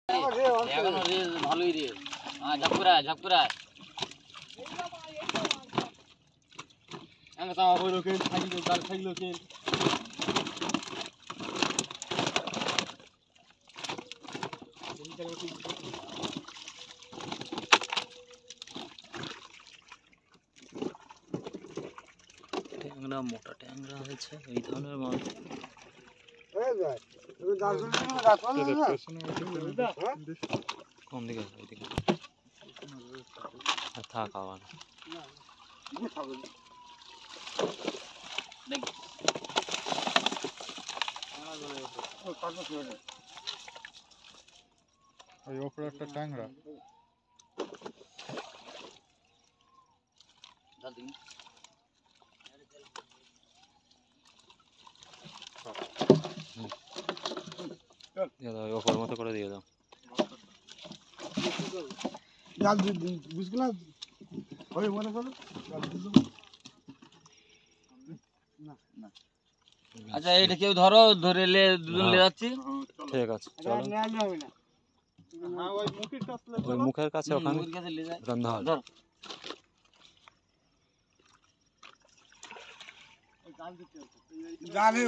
এখনো রে ভালোই রে। ঝাপুরা ঝাপুরা আমি তো ওই লোকের থাকলো তার থাকলো কে ট্যাংরা মোটা ট্যাংরা হয়েছে এই ধরনের মাছ। কোন দিকে ওইদিকে থাক আবার ওই ওপরে একটা ট্যাংরা ওপর মতো করে দিয়ে দাও। আচ্ছা এটা কেউ ধরো ধরে দুজন নিয়ে যাচ্ছি। ঠিক আছে চলো ওই মুখের কাছে ওখানে রন্ধা ধর জানে